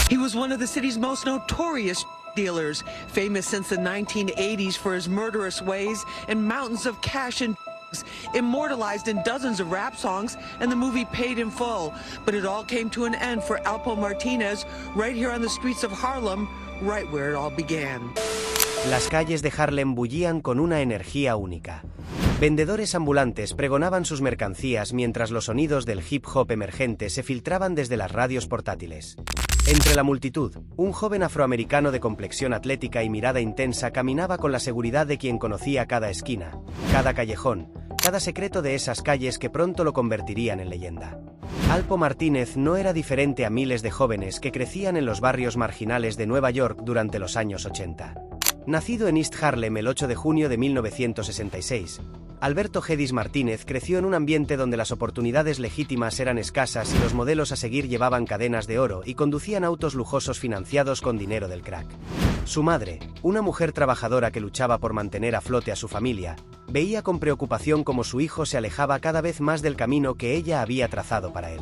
He was one of the city's most notorious dealers, famous since the 1980s for his murderous ways and mountains of cash and immortalized in dozens of rap songs and the movie Paid in Full. But it all came to an end for Alpo Martinez right here on the streets of Harlem, right where it all began. Las calles de Harlem bullían con una energía única. Vendedores ambulantes pregonaban sus mercancías mientras los sonidos del hip hop emergente se filtraban desde las radios portátiles. Entre la multitud, un joven afroamericano de complexión atlética y mirada intensa caminaba con la seguridad de quien conocía cada esquina, cada callejón, cada secreto de esas calles que pronto lo convertirían en leyenda. Alpo Martínez no era diferente a miles de jóvenes que crecían en los barrios marginales de Nueva York durante los años 80. Nacido en East Harlem el 8 de junio de 1966, Alberto Gedis Martínez creció en un ambiente donde las oportunidades legítimas eran escasas y los modelos a seguir llevaban cadenas de oro y conducían autos lujosos financiados con dinero del crack. Su madre, una mujer trabajadora que luchaba por mantener a flote a su familia, veía con preocupación cómo su hijo se alejaba cada vez más del camino que ella había trazado para él.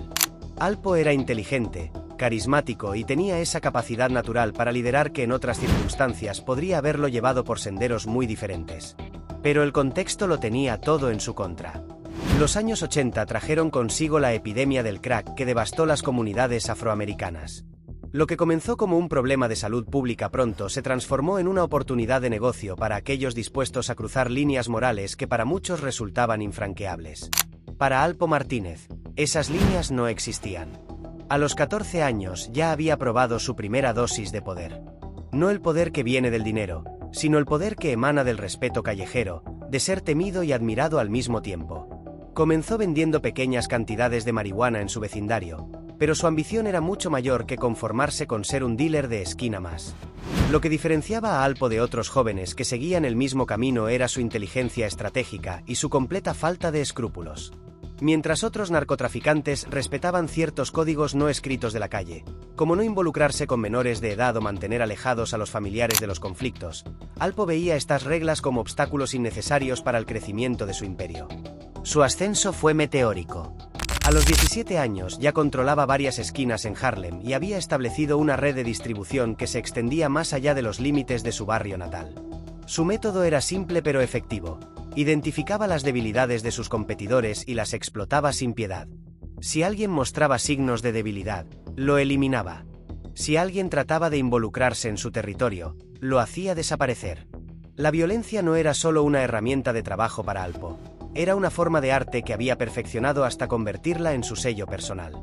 Alpo era inteligente, carismático y tenía esa capacidad natural para liderar que en otras circunstancias podría haberlo llevado por senderos muy diferentes. Pero el contexto lo tenía todo en su contra. Los años 80 trajeron consigo la epidemia del crack que devastó las comunidades afroamericanas. Lo que comenzó como un problema de salud pública pronto se transformó en una oportunidad de negocio para aquellos dispuestos a cruzar líneas morales que para muchos resultaban infranqueables. Para Alpo Martínez, esas líneas no existían. A los 14 años ya había probado su primera dosis de poder. No el poder que viene del dinero, sino el poder que emana del respeto callejero, de ser temido y admirado al mismo tiempo. Comenzó vendiendo pequeñas cantidades de marihuana en su vecindario, pero su ambición era mucho mayor que conformarse con ser un dealer de esquina más. Lo que diferenciaba a Alpo de otros jóvenes que seguían el mismo camino era su inteligencia estratégica y su completa falta de escrúpulos. Mientras otros narcotraficantes respetaban ciertos códigos no escritos de la calle, como no involucrarse con menores de edad o mantener alejados a los familiares de los conflictos, Alpo veía estas reglas como obstáculos innecesarios para el crecimiento de su imperio. Su ascenso fue meteórico. A los 17 años ya controlaba varias esquinas en Harlem y había establecido una red de distribución que se extendía más allá de los límites de su barrio natal. Su método era simple pero efectivo. Identificaba las debilidades de sus competidores y las explotaba sin piedad. Si alguien mostraba signos de debilidad, lo eliminaba. Si alguien trataba de involucrarse en su territorio, lo hacía desaparecer. La violencia no era solo una herramienta de trabajo para Alpo, era una forma de arte que había perfeccionado hasta convertirla en su sello personal.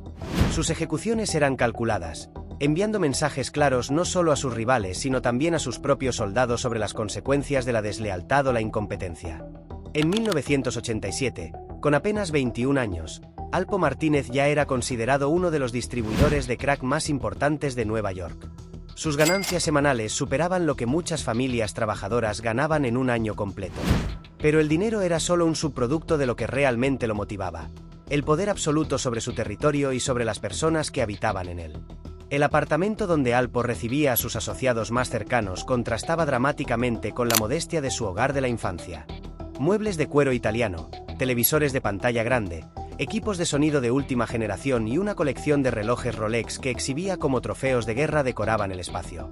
Sus ejecuciones eran calculadas, enviando mensajes claros no solo a sus rivales sino también a sus propios soldados sobre las consecuencias de la deslealtad o la incompetencia. En 1987, con apenas 21 años, Alpo Martínez ya era considerado uno de los distribuidores de crack más importantes de Nueva York. Sus ganancias semanales superaban lo que muchas familias trabajadoras ganaban en un año completo. Pero el dinero era solo un subproducto de lo que realmente lo motivaba: el poder absoluto sobre su territorio y sobre las personas que habitaban en él. El apartamento donde Alpo recibía a sus asociados más cercanos contrastaba dramáticamente con la modestia de su hogar de la infancia. Muebles de cuero italiano, televisores de pantalla grande, equipos de sonido de última generación y una colección de relojes Rolex que exhibía como trofeos de guerra decoraban el espacio.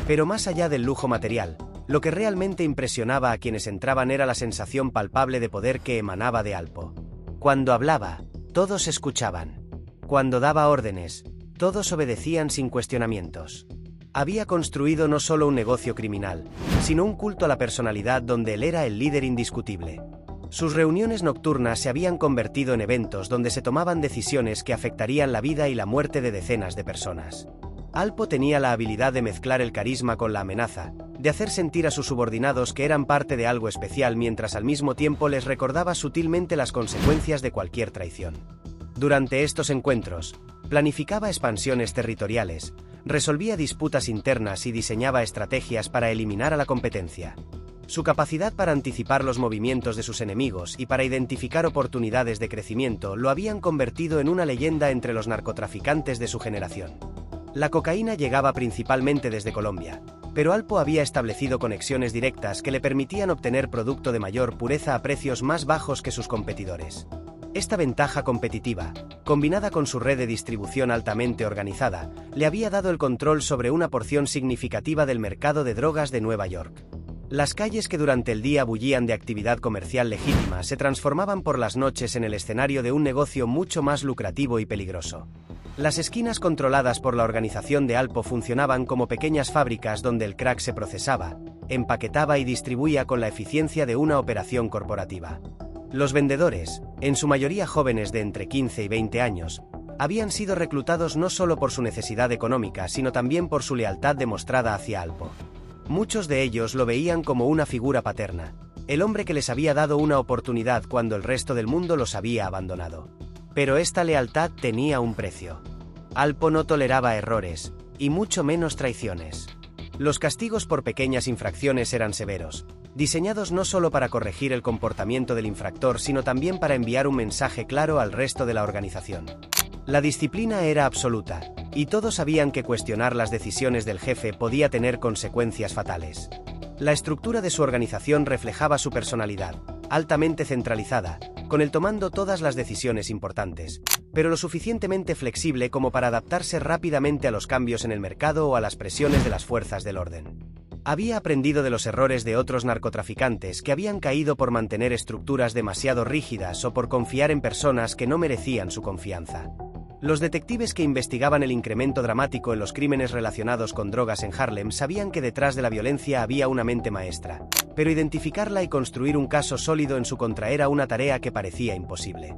Pero más allá del lujo material, lo que realmente impresionaba a quienes entraban era la sensación palpable de poder que emanaba de Alpo. Cuando hablaba, todos escuchaban. Cuando daba órdenes, todos obedecían sin cuestionamientos. Había construido no solo un negocio criminal, sino un culto a la personalidad donde él era el líder indiscutible. Sus reuniones nocturnas se habían convertido en eventos donde se tomaban decisiones que afectarían la vida y la muerte de decenas de personas. Alpo tenía la habilidad de mezclar el carisma con la amenaza, de hacer sentir a sus subordinados que eran parte de algo especial mientras al mismo tiempo les recordaba sutilmente las consecuencias de cualquier traición. Durante estos encuentros, planificaba expansiones territoriales, resolvía disputas internas y diseñaba estrategias para eliminar a la competencia. Su capacidad para anticipar los movimientos de sus enemigos y para identificar oportunidades de crecimiento lo habían convertido en una leyenda entre los narcotraficantes de su generación. La cocaína llegaba principalmente desde Colombia, pero Alpo había establecido conexiones directas que le permitían obtener producto de mayor pureza a precios más bajos que sus competidores. Esta ventaja competitiva, combinada con su red de distribución altamente organizada, le había dado el control sobre una porción significativa del mercado de drogas de Nueva York. Las calles que durante el día bullían de actividad comercial legítima se transformaban por las noches en el escenario de un negocio mucho más lucrativo y peligroso. Las esquinas controladas por la organización de Alpo funcionaban como pequeñas fábricas donde el crack se procesaba, empaquetaba y distribuía con la eficiencia de una operación corporativa. Los vendedores, en su mayoría jóvenes de entre 15 y 20 años, habían sido reclutados no solo por su necesidad económica, sino también por su lealtad demostrada hacia Alpo. Muchos de ellos lo veían como una figura paterna, el hombre que les había dado una oportunidad cuando el resto del mundo los había abandonado. Pero esta lealtad tenía un precio. Alpo no toleraba errores, y mucho menos traiciones. Los castigos por pequeñas infracciones eran severos, diseñados no solo para corregir el comportamiento del infractor, sino también para enviar un mensaje claro al resto de la organización. La disciplina era absoluta, y todos sabían que cuestionar las decisiones del jefe podía tener consecuencias fatales. La estructura de su organización reflejaba su personalidad, altamente centralizada, con él tomando todas las decisiones importantes, pero lo suficientemente flexible como para adaptarse rápidamente a los cambios en el mercado o a las presiones de las fuerzas del orden. Había aprendido de los errores de otros narcotraficantes que habían caído por mantener estructuras demasiado rígidas o por confiar en personas que no merecían su confianza. Los detectives que investigaban el incremento dramático en los crímenes relacionados con drogas en Harlem sabían que detrás de la violencia había una mente maestra, pero identificarla y construir un caso sólido en su contra era una tarea que parecía imposible.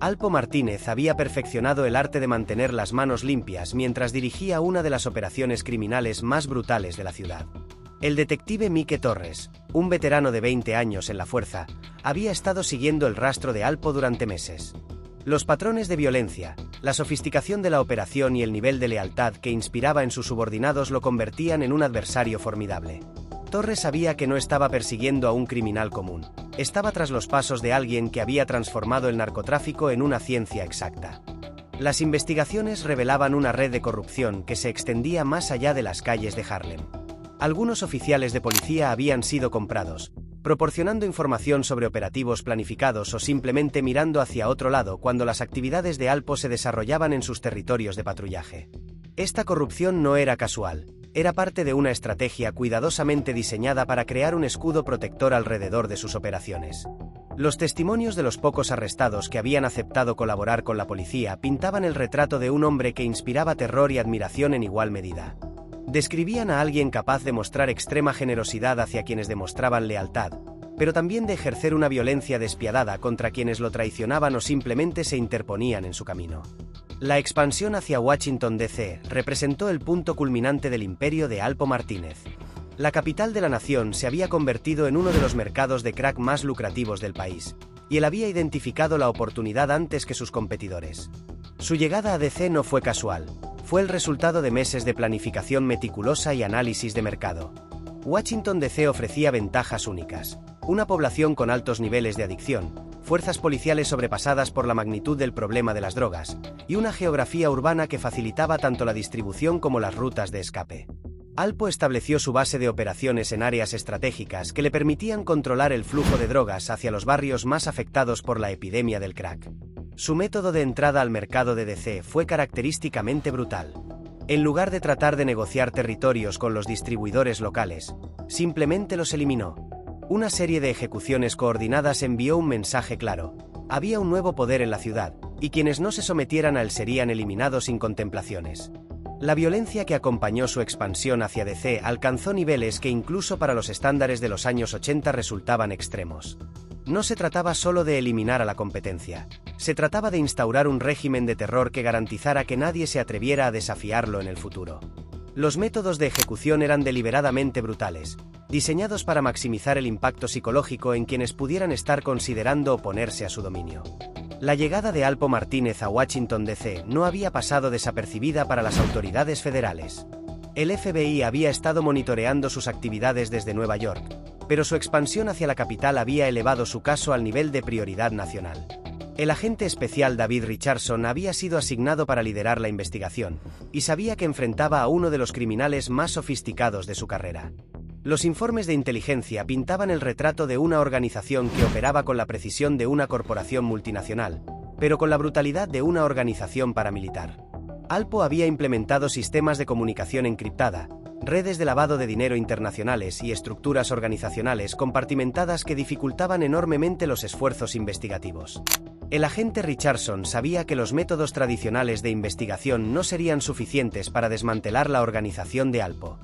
Alpo Martínez había perfeccionado el arte de mantener las manos limpias mientras dirigía una de las operaciones criminales más brutales de la ciudad. El detective Mike Torres, un veterano de 20 años en la fuerza, había estado siguiendo el rastro de Alpo durante meses. Los patrones de violencia, la sofisticación de la operación y el nivel de lealtad que inspiraba en sus subordinados lo convertían en un adversario formidable. Torres sabía que no estaba persiguiendo a un criminal común, estaba tras los pasos de alguien que había transformado el narcotráfico en una ciencia exacta. Las investigaciones revelaban una red de corrupción que se extendía más allá de las calles de Harlem. Algunos oficiales de policía habían sido comprados, proporcionando información sobre operativos planificados o simplemente mirando hacia otro lado cuando las actividades de Alpo se desarrollaban en sus territorios de patrullaje. Esta corrupción no era casual, era parte de una estrategia cuidadosamente diseñada para crear un escudo protector alrededor de sus operaciones. Los testimonios de los pocos arrestados que habían aceptado colaborar con la policía pintaban el retrato de un hombre que inspiraba terror y admiración en igual medida. Describían a alguien capaz de mostrar extrema generosidad hacia quienes demostraban lealtad, pero también de ejercer una violencia despiadada contra quienes lo traicionaban o simplemente se interponían en su camino. La expansión hacia Washington, D.C. representó el punto culminante del imperio de Alpo Martínez. La capital de la nación se había convertido en uno de los mercados de crack más lucrativos del país, y él había identificado la oportunidad antes que sus competidores. Su llegada a D.C. no fue casual. Fue el resultado de meses de planificación meticulosa y análisis de mercado. Washington D.C. ofrecía ventajas únicas: una población con altos niveles de adicción, fuerzas policiales sobrepasadas por la magnitud del problema de las drogas, y una geografía urbana que facilitaba tanto la distribución como las rutas de escape. Alpo estableció su base de operaciones en áreas estratégicas que le permitían controlar el flujo de drogas hacia los barrios más afectados por la epidemia del crack. Su método de entrada al mercado de D.C. fue característicamente brutal. En lugar de tratar de negociar territorios con los distribuidores locales, simplemente los eliminó. Una serie de ejecuciones coordinadas envió un mensaje claro: había un nuevo poder en la ciudad, y quienes no se sometieran a él serían eliminados sin contemplaciones. La violencia que acompañó su expansión hacia D.C. alcanzó niveles que incluso para los estándares de los años 80 resultaban extremos. No se trataba solo de eliminar a la competencia, se trataba de instaurar un régimen de terror que garantizara que nadie se atreviera a desafiarlo en el futuro. Los métodos de ejecución eran deliberadamente brutales, diseñados para maximizar el impacto psicológico en quienes pudieran estar considerando oponerse a su dominio. La llegada de Alpo Martínez a Washington, D.C. no había pasado desapercibida para las autoridades federales. El FBI había estado monitoreando sus actividades desde Nueva York, pero su expansión hacia la capital había elevado su caso al nivel de prioridad nacional. El agente especial David Richardson había sido asignado para liderar la investigación, y sabía que enfrentaba a uno de los criminales más sofisticados de su carrera. Los informes de inteligencia pintaban el retrato de una organización que operaba con la precisión de una corporación multinacional, pero con la brutalidad de una organización paramilitar. Alpo había implementado sistemas de comunicación encriptada, redes de lavado de dinero internacionales y estructuras organizacionales compartimentadas que dificultaban enormemente los esfuerzos investigativos. El agente Richardson sabía que los métodos tradicionales de investigación no serían suficientes para desmantelar la organización de Alpo.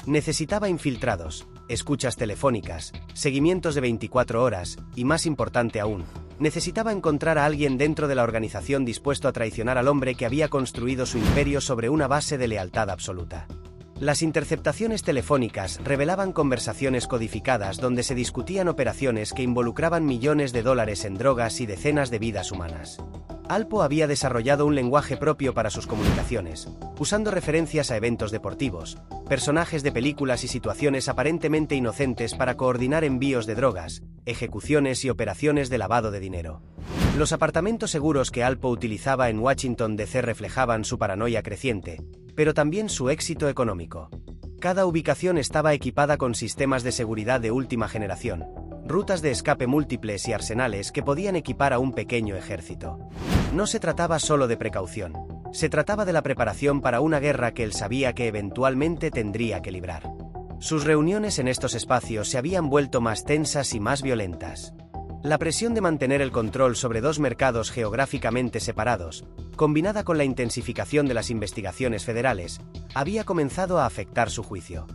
Necesitaba infiltrados, escuchas telefónicas, seguimientos de 24 horas, y más importante aún, necesitaba encontrar a alguien dentro de la organización dispuesto a traicionar al hombre que había construido su imperio sobre una base de lealtad absoluta. Las interceptaciones telefónicas revelaban conversaciones codificadas donde se discutían operaciones que involucraban millones de dólares en drogas y decenas de vidas humanas. Alpo había desarrollado un lenguaje propio para sus comunicaciones, usando referencias a eventos deportivos, personajes de películas y situaciones aparentemente inocentes para coordinar envíos de drogas, ejecuciones y operaciones de lavado de dinero. Los apartamentos seguros que Alpo utilizaba en Washington DC reflejaban su paranoia creciente, pero también su éxito económico. Cada ubicación estaba equipada con sistemas de seguridad de última generación, rutas de escape múltiples y arsenales que podían equipar a un pequeño ejército. No se trataba solo de precaución, se trataba de la preparación para una guerra que él sabía que eventualmente tendría que librar. Sus reuniones en estos espacios se habían vuelto más tensas y más violentas. La presión de mantener el control sobre dos mercados geográficamente separados, combinada con la intensificación de las investigaciones federales, había comenzado a afectar su juicio.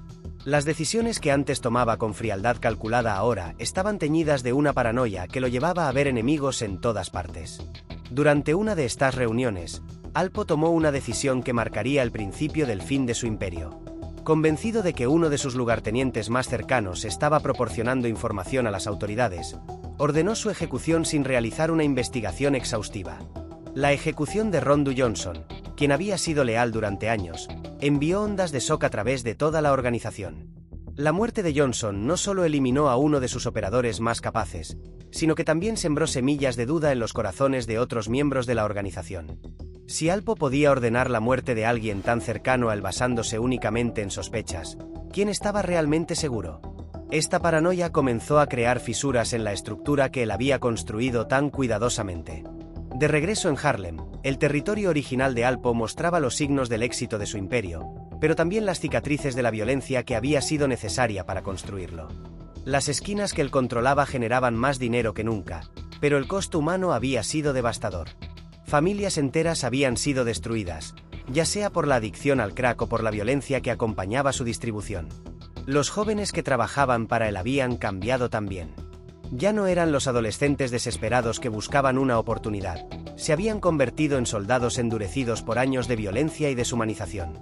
Las decisiones que antes tomaba con frialdad calculada ahora estaban teñidas de una paranoia que lo llevaba a ver enemigos en todas partes. Durante una de estas reuniones, Alpo tomó una decisión que marcaría el principio del fin de su imperio. Convencido de que uno de sus lugartenientes más cercanos estaba proporcionando información a las autoridades, ordenó su ejecución sin realizar una investigación exhaustiva. La ejecución de Rondu Johnson, quien había sido leal durante años, envió ondas de shock a través de toda la organización. La muerte de Johnson no solo eliminó a uno de sus operadores más capaces, sino que también sembró semillas de duda en los corazones de otros miembros de la organización. Si Alpo podía ordenar la muerte de alguien tan cercano a él basándose únicamente en sospechas, ¿quién estaba realmente seguro? Esta paranoia comenzó a crear fisuras en la estructura que él había construido tan cuidadosamente. De regreso en Harlem, el territorio original de Alpo mostraba los signos del éxito de su imperio, pero también las cicatrices de la violencia que había sido necesaria para construirlo. Las esquinas que él controlaba generaban más dinero que nunca, pero el costo humano había sido devastador. Familias enteras habían sido destruidas, ya sea por la adicción al crack o por la violencia que acompañaba su distribución. Los jóvenes que trabajaban para él habían cambiado también. Ya no eran los adolescentes desesperados que buscaban una oportunidad, se habían convertido en soldados endurecidos por años de violencia y deshumanización.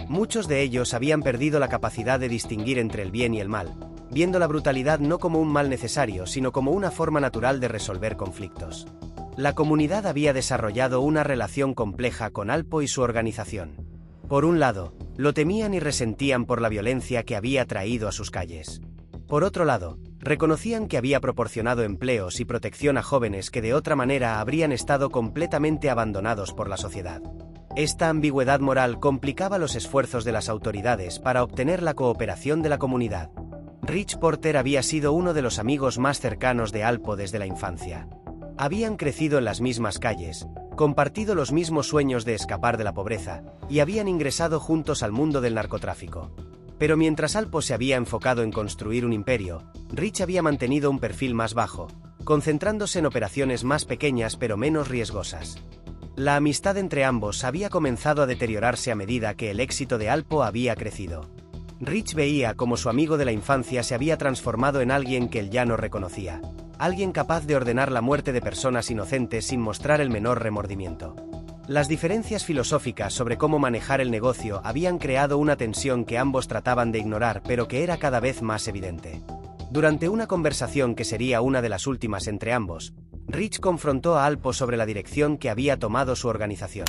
Muchos de ellos habían perdido la capacidad de distinguir entre el bien y el mal, viendo la brutalidad no como un mal necesario, sino como una forma natural de resolver conflictos. La comunidad había desarrollado una relación compleja con Alpo y su organización. Por un lado, lo temían y resentían por la violencia que había traído a sus calles. Por otro lado, reconocían que había proporcionado empleos y protección a jóvenes que de otra manera habrían estado completamente abandonados por la sociedad. Esta ambigüedad moral complicaba los esfuerzos de las autoridades para obtener la cooperación de la comunidad. Rich Porter había sido uno de los amigos más cercanos de Alpo desde la infancia. Habían crecido en las mismas calles, compartido los mismos sueños de escapar de la pobreza, y habían ingresado juntos al mundo del narcotráfico. Pero mientras Alpo se había enfocado en construir un imperio, Rich había mantenido un perfil más bajo, concentrándose en operaciones más pequeñas pero menos riesgosas. La amistad entre ambos había comenzado a deteriorarse a medida que el éxito de Alpo había crecido. Rich veía cómo su amigo de la infancia se había transformado en alguien que él ya no reconocía, alguien capaz de ordenar la muerte de personas inocentes sin mostrar el menor remordimiento. Las diferencias filosóficas sobre cómo manejar el negocio habían creado una tensión que ambos trataban de ignorar pero que era cada vez más evidente. Durante una conversación que sería una de las últimas entre ambos, Rich confrontó a Alpo sobre la dirección que había tomado su organización.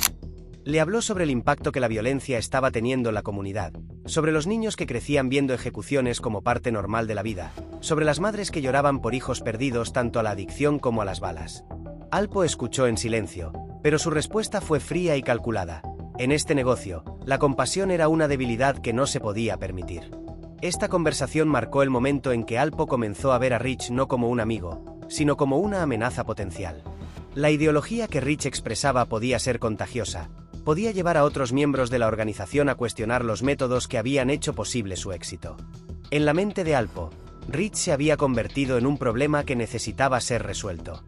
Le habló sobre el impacto que la violencia estaba teniendo en la comunidad, sobre los niños que crecían viendo ejecuciones como parte normal de la vida, sobre las madres que lloraban por hijos perdidos tanto a la adicción como a las balas. Alpo escuchó en silencio, pero su respuesta fue fría y calculada. En este negocio, la compasión era una debilidad que no se podía permitir. Esta conversación marcó el momento en que Alpo comenzó a ver a Rich no como un amigo, sino como una amenaza potencial. La ideología que Rich expresaba podía ser contagiosa, podía llevar a otros miembros de la organización a cuestionar los métodos que habían hecho posible su éxito. En la mente de Alpo, Rich se había convertido en un problema que necesitaba ser resuelto.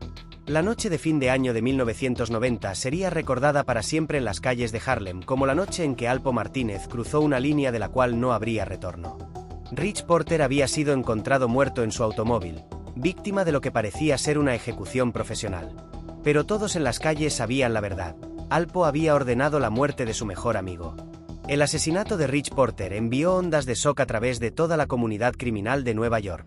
La noche de fin de año de 1990 sería recordada para siempre en las calles de Harlem como la noche en que Alpo Martínez cruzó una línea de la cual no habría retorno. Rich Porter había sido encontrado muerto en su automóvil, víctima de lo que parecía ser una ejecución profesional. Pero todos en las calles sabían la verdad. Alpo había ordenado la muerte de su mejor amigo. El asesinato de Rich Porter envió ondas de shock a través de toda la comunidad criminal de Nueva York.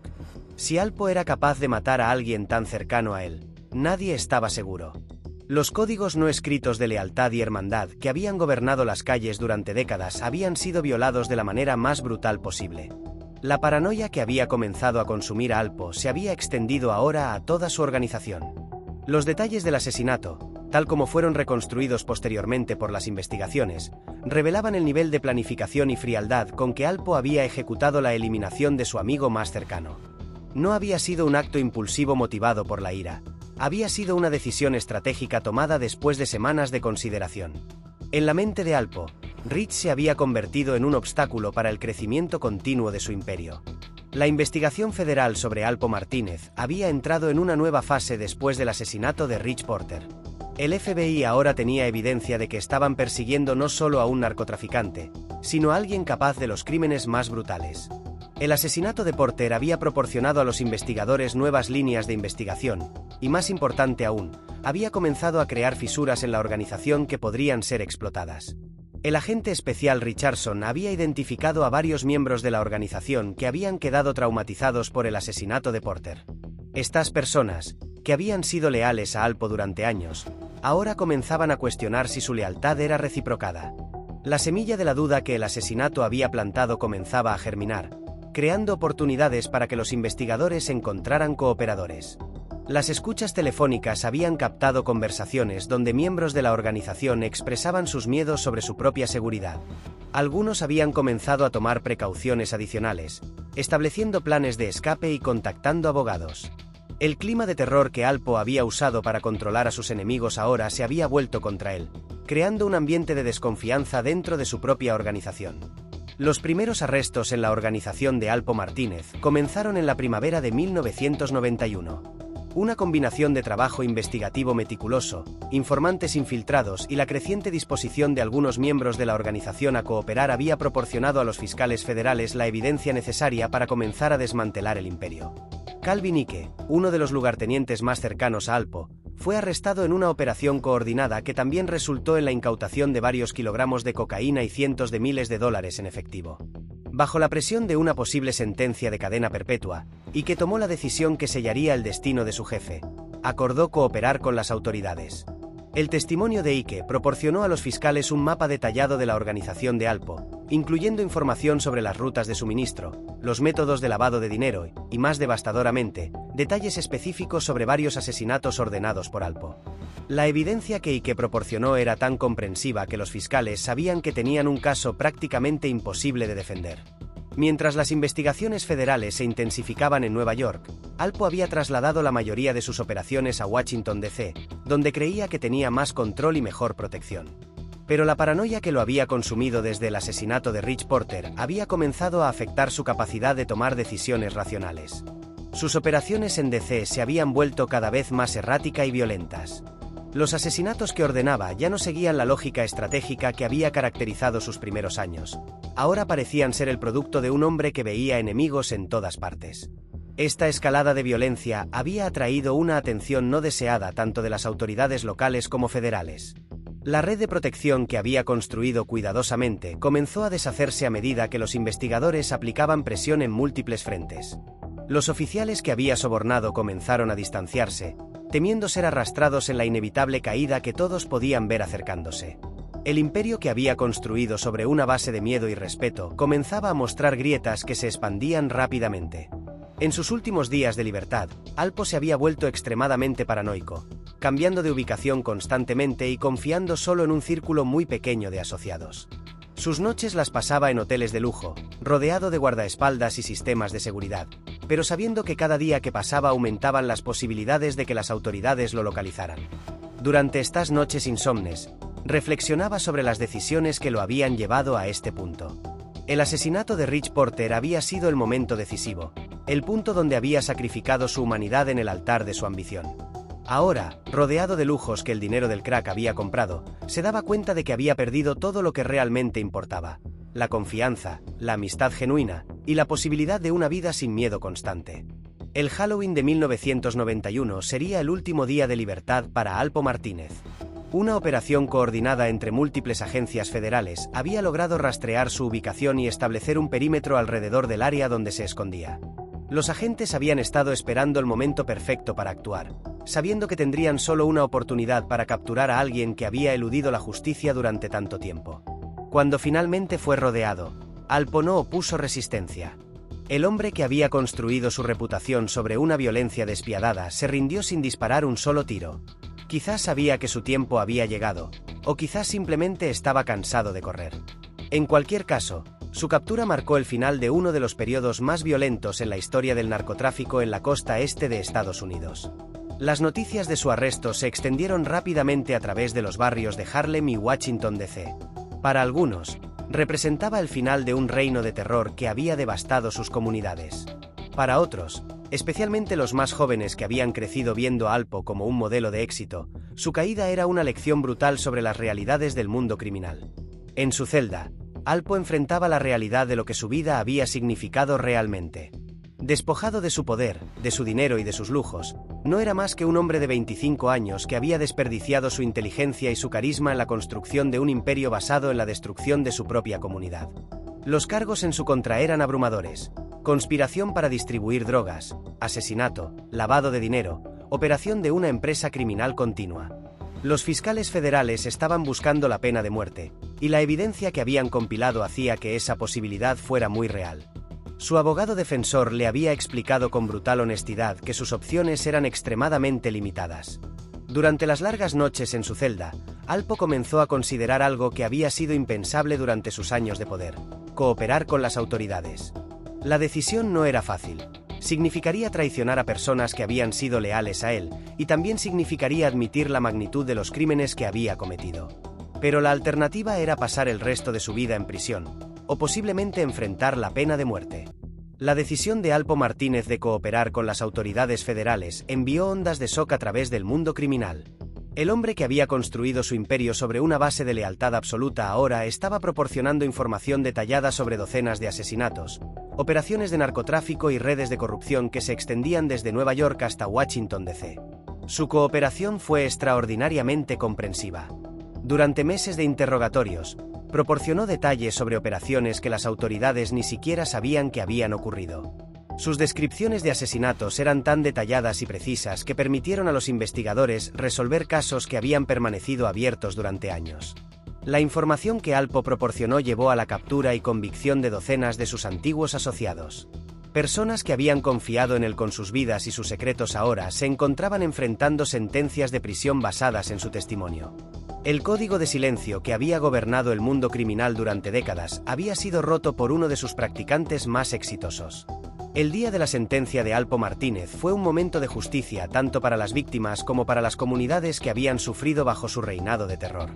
Si Alpo era capaz de matar a alguien tan cercano a él, nadie estaba seguro. Los códigos no escritos de lealtad y hermandad que habían gobernado las calles durante décadas habían sido violados de la manera más brutal posible. La paranoia que había comenzado a consumir a Alpo se había extendido ahora a toda su organización. Los detalles del asesinato, tal como fueron reconstruidos posteriormente por las investigaciones, revelaban el nivel de planificación y frialdad con que Alpo había ejecutado la eliminación de su amigo más cercano. No había sido un acto impulsivo motivado por la ira. Había sido una decisión estratégica tomada después de semanas de consideración. En la mente de Alpo, Rich se había convertido en un obstáculo para el crecimiento continuo de su imperio. La investigación federal sobre Alpo Martínez había entrado en una nueva fase después del asesinato de Rich Porter. El FBI ahora tenía evidencia de que estaban persiguiendo no solo a un narcotraficante, sino a alguien capaz de los crímenes más brutales. El asesinato de Porter había proporcionado a los investigadores nuevas líneas de investigación, y más importante aún, había comenzado a crear fisuras en la organización que podrían ser explotadas. El agente especial Richardson había identificado a varios miembros de la organización que habían quedado traumatizados por el asesinato de Porter. Estas personas, que habían sido leales a Alpo durante años, ahora comenzaban a cuestionar si su lealtad era reciprocada. La semilla de la duda que el asesinato había plantado comenzaba a germinar, creando oportunidades para que los investigadores encontraran cooperadores. Las escuchas telefónicas habían captado conversaciones donde miembros de la organización expresaban sus miedos sobre su propia seguridad. Algunos habían comenzado a tomar precauciones adicionales, estableciendo planes de escape y contactando abogados. El clima de terror que Alpo había usado para controlar a sus enemigos ahora se había vuelto contra él, creando un ambiente de desconfianza dentro de su propia organización. Los primeros arrestos en la organización de Alpo Martínez comenzaron en la primavera de 1991. Una combinación de trabajo investigativo meticuloso, informantes infiltrados y la creciente disposición de algunos miembros de la organización a cooperar había proporcionado a los fiscales federales la evidencia necesaria para comenzar a desmantelar el imperio. Calvin Ike, uno de los lugartenientes más cercanos a Alpo, fue arrestado en una operación coordinada que también resultó en la incautación de varios kilogramos de cocaína y cientos de miles de dólares en efectivo. Bajo la presión de una posible sentencia de cadena perpetua, Ike tomó la decisión que sellaría el destino de su jefe. Acordó cooperar con las autoridades. El testimonio de Ike proporcionó a los fiscales un mapa detallado de la organización de Alpo, incluyendo información sobre las rutas de suministro, los métodos de lavado de dinero y, más devastadoramente, detalles específicos sobre varios asesinatos ordenados por Alpo. La evidencia que Ike proporcionó era tan comprensiva que los fiscales sabían que tenían un caso prácticamente imposible de defender. Mientras las investigaciones federales se intensificaban en Nueva York, Alpo había trasladado la mayoría de sus operaciones a Washington, D.C., donde creía que tenía más control y mejor protección. Pero la paranoia que lo había consumido desde el asesinato de Rich Porter había comenzado a afectar su capacidad de tomar decisiones racionales. Sus operaciones en D.C. se habían vuelto cada vez más erráticas y violentas. Los asesinatos que ordenaba ya no seguían la lógica estratégica que había caracterizado sus primeros años. Ahora parecían ser el producto de un hombre que veía enemigos en todas partes. Esta escalada de violencia había atraído una atención no deseada tanto de las autoridades locales como federales. La red de protección que había construido cuidadosamente comenzó a deshacerse a medida que los investigadores aplicaban presión en múltiples frentes. Los oficiales que había sobornado comenzaron a distanciarse, temiendo ser arrastrados en la inevitable caída que todos podían ver acercándose. El imperio que había construido sobre una base de miedo y respeto comenzaba a mostrar grietas que se expandían rápidamente. En sus últimos días de libertad, Alpo se había vuelto extremadamente paranoico, cambiando de ubicación constantemente y confiando solo en un círculo muy pequeño de asociados. Sus noches las pasaba en hoteles de lujo, rodeado de guardaespaldas y sistemas de seguridad, pero sabiendo que cada día que pasaba aumentaban las posibilidades de que las autoridades lo localizaran. Durante estas noches insomnes, reflexionaba sobre las decisiones que lo habían llevado a este punto. El asesinato de Rich Porter había sido el momento decisivo, el punto donde había sacrificado su humanidad en el altar de su ambición. Ahora, rodeado de lujos que el dinero del crack había comprado, se daba cuenta de que había perdido todo lo que realmente importaba: la confianza, la amistad genuina y la posibilidad de una vida sin miedo constante. El Halloween de 1991 sería el último día de libertad para Alpo Martínez. Una operación coordinada entre múltiples agencias federales había logrado rastrear su ubicación y establecer un perímetro alrededor del área donde se escondía. Los agentes habían estado esperando el momento perfecto para actuar, sabiendo que tendrían solo una oportunidad para capturar a alguien que había eludido la justicia durante tanto tiempo. Cuando finalmente fue rodeado, Alpo no opuso resistencia. El hombre que había construido su reputación sobre una violencia despiadada se rindió sin disparar un solo tiro. Quizás sabía que su tiempo había llegado, o quizás simplemente estaba cansado de correr. En cualquier caso, su captura marcó el final de uno de los periodos más violentos en la historia del narcotráfico en la costa este de Estados Unidos. Las noticias de su arresto se extendieron rápidamente a través de los barrios de Harlem y Washington, D.C. Para algunos, representaba el final de un reino de terror que había devastado sus comunidades. Para otros, especialmente los más jóvenes que habían crecido viendo a Alpo como un modelo de éxito, su caída era una lección brutal sobre las realidades del mundo criminal. En su celda, Alpo enfrentaba la realidad de lo que su vida había significado realmente. Despojado de su poder, de su dinero y de sus lujos, no era más que un hombre de 25 años que había desperdiciado su inteligencia y su carisma en la construcción de un imperio basado en la destrucción de su propia comunidad. Los cargos en su contra eran abrumadores: conspiración para distribuir drogas, asesinato, lavado de dinero, operación de una empresa criminal continua. Los fiscales federales estaban buscando la pena de muerte, y la evidencia que habían compilado hacía que esa posibilidad fuera muy real. Su abogado defensor le había explicado con brutal honestidad que sus opciones eran extremadamente limitadas. Durante las largas noches en su celda, Alpo comenzó a considerar algo que había sido impensable durante sus años de poder: cooperar con las autoridades. La decisión no era fácil. Significaría traicionar a personas que habían sido leales a él, y también significaría admitir la magnitud de los crímenes que había cometido. Pero la alternativa era pasar el resto de su vida en prisión, o posiblemente enfrentar la pena de muerte. La decisión de Alpo Martínez de cooperar con las autoridades federales envió ondas de shock a través del mundo criminal. El hombre que había construido su imperio sobre una base de lealtad absoluta ahora estaba proporcionando información detallada sobre docenas de asesinatos, operaciones de narcotráfico y redes de corrupción que se extendían desde Nueva York hasta Washington, D.C. Su cooperación fue extraordinariamente comprensiva. Durante meses de interrogatorios, proporcionó detalles sobre operaciones que las autoridades ni siquiera sabían que habían ocurrido. Sus descripciones de asesinatos eran tan detalladas y precisas que permitieron a los investigadores resolver casos que habían permanecido abiertos durante años. La información que Alpo proporcionó llevó a la captura y convicción de docenas de sus antiguos asociados. Personas que habían confiado en él con sus vidas y sus secretos ahora se encontraban enfrentando sentencias de prisión basadas en su testimonio. El código de silencio que había gobernado el mundo criminal durante décadas había sido roto por uno de sus practicantes más exitosos. El día de la sentencia de Alpo Martínez fue un momento de justicia tanto para las víctimas como para las comunidades que habían sufrido bajo su reinado de terror.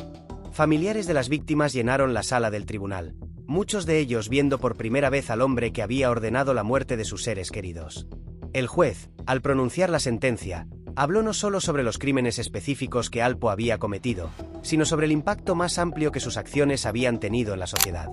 Familiares de las víctimas llenaron la sala del tribunal, muchos de ellos viendo por primera vez al hombre que había ordenado la muerte de sus seres queridos. El juez, al pronunciar la sentencia, habló no solo sobre los crímenes específicos que Alpo había cometido, sino sobre el impacto más amplio que sus acciones habían tenido en la sociedad.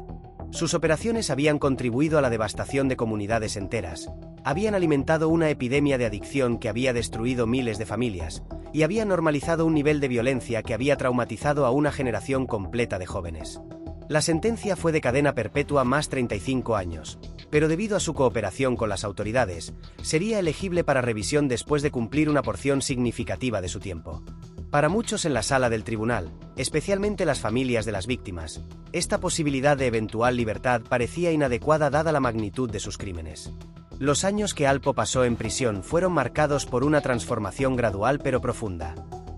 Sus operaciones habían contribuido a la devastación de comunidades enteras, habían alimentado una epidemia de adicción que había destruido miles de familias, y habían normalizado un nivel de violencia que había traumatizado a una generación completa de jóvenes. La sentencia fue de cadena perpetua más 35 años, pero debido a su cooperación con las autoridades, sería elegible para revisión después de cumplir una porción significativa de su tiempo. Para muchos en la sala del tribunal, especialmente las familias de las víctimas, esta posibilidad de eventual libertad parecía inadecuada dada la magnitud de sus crímenes. Los años que Alpo pasó en prisión fueron marcados por una transformación gradual pero profunda.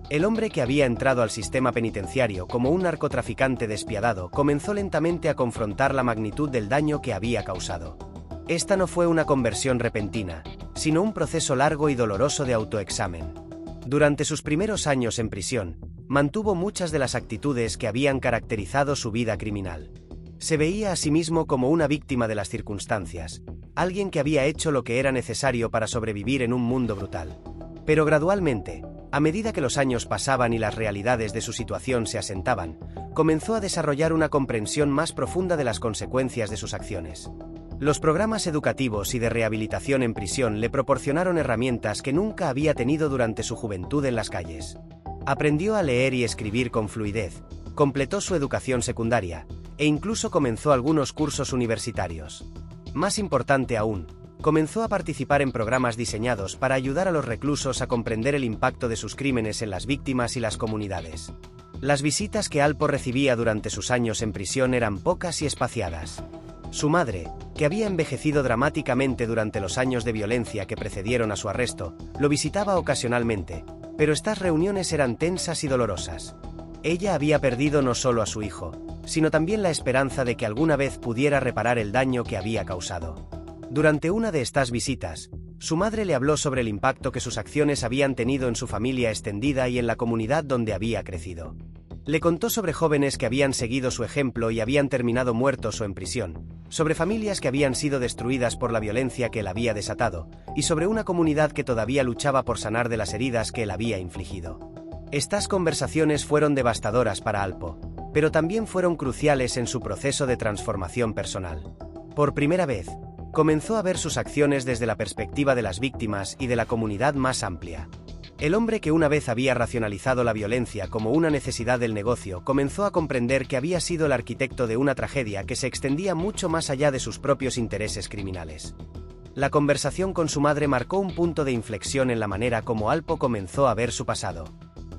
El hombre que había entrado al sistema penitenciario como un narcotraficante despiadado comenzó lentamente a confrontar la magnitud del daño que había causado. Esta no fue una conversión repentina, sino un proceso largo y doloroso de autoexamen. Durante sus primeros años en prisión, mantuvo muchas de las actitudes que habían caracterizado su vida criminal. Se veía a sí mismo como una víctima de las circunstancias, alguien que había hecho lo que era necesario para sobrevivir en un mundo brutal. Pero gradualmente, a medida que los años pasaban y las realidades de su situación se asentaban, comenzó a desarrollar una comprensión más profunda de las consecuencias de sus acciones. Los programas educativos y de rehabilitación en prisión le proporcionaron herramientas que nunca había tenido durante su juventud en las calles. Aprendió a leer y escribir con fluidez, completó su educación secundaria, e incluso comenzó algunos cursos universitarios. Más importante aún, comenzó a participar en programas diseñados para ayudar a los reclusos a comprender el impacto de sus crímenes en las víctimas y las comunidades. Las visitas que Alpo recibía durante sus años en prisión eran pocas y espaciadas. Su madre, que había envejecido dramáticamente durante los años de violencia que precedieron a su arresto, lo visitaba ocasionalmente, pero estas reuniones eran tensas y dolorosas. Ella había perdido no solo a su hijo, sino también la esperanza de que alguna vez pudiera reparar el daño que había causado. Durante una de estas visitas, su madre le habló sobre el impacto que sus acciones habían tenido en su familia extendida y en la comunidad donde había crecido. Le contó sobre jóvenes que habían seguido su ejemplo y habían terminado muertos o en prisión, sobre familias que habían sido destruidas por la violencia que él había desatado, y sobre una comunidad que todavía luchaba por sanar de las heridas que él había infligido. Estas conversaciones fueron devastadoras para Alpo, pero también fueron cruciales en su proceso de transformación personal. Por primera vez, comenzó a ver sus acciones desde la perspectiva de las víctimas y de la comunidad más amplia. El hombre que una vez había racionalizado la violencia como una necesidad del negocio comenzó a comprender que había sido el arquitecto de una tragedia que se extendía mucho más allá de sus propios intereses criminales. La conversación con su madre marcó un punto de inflexión en la manera como Alpo comenzó a ver su pasado.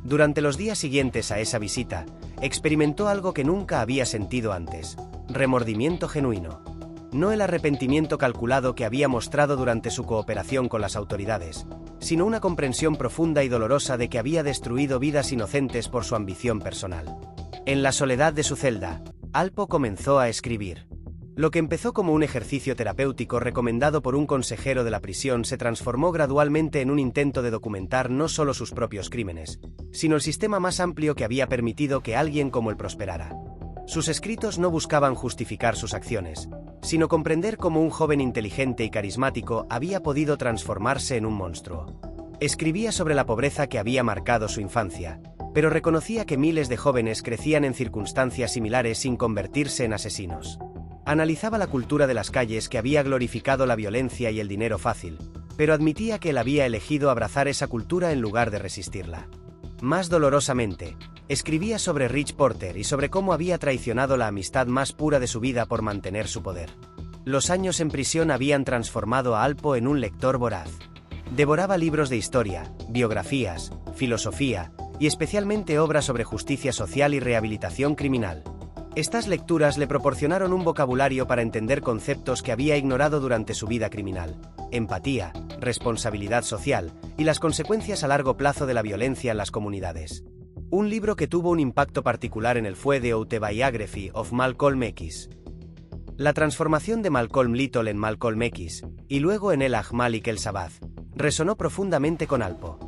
Durante los días siguientes a esa visita, experimentó algo que nunca había sentido antes: remordimiento genuino. No el arrepentimiento calculado que había mostrado durante su cooperación con las autoridades, sino una comprensión profunda y dolorosa de que había destruido vidas inocentes por su ambición personal. En la soledad de su celda, Alpo comenzó a escribir. Lo que empezó como un ejercicio terapéutico recomendado por un consejero de la prisión se transformó gradualmente en un intento de documentar no solo sus propios crímenes, sino el sistema más amplio que había permitido que alguien como él prosperara. Sus escritos no buscaban justificar sus acciones, sino comprender cómo un joven inteligente y carismático había podido transformarse en un monstruo. Escribía sobre la pobreza que había marcado su infancia, pero reconocía que miles de jóvenes crecían en circunstancias similares sin convertirse en asesinos. Analizaba la cultura de las calles que había glorificado la violencia y el dinero fácil, pero admitía que él había elegido abrazar esa cultura en lugar de resistirla. Más dolorosamente, escribía sobre Rich Porter y sobre cómo había traicionado la amistad más pura de su vida por mantener su poder. Los años en prisión habían transformado a Alpo en un lector voraz. Devoraba libros de historia, biografías, filosofía, y especialmente obras sobre justicia social y rehabilitación criminal. Estas lecturas le proporcionaron un vocabulario para entender conceptos que había ignorado durante su vida criminal: empatía, responsabilidad social, y las consecuencias a largo plazo de la violencia en las comunidades. Un libro que tuvo un impacto particular en él fue The Autobiography of Malcolm X. La transformación de Malcolm Little en Malcolm X, y luego en el Malik el Sabbath, resonó profundamente con Alpo.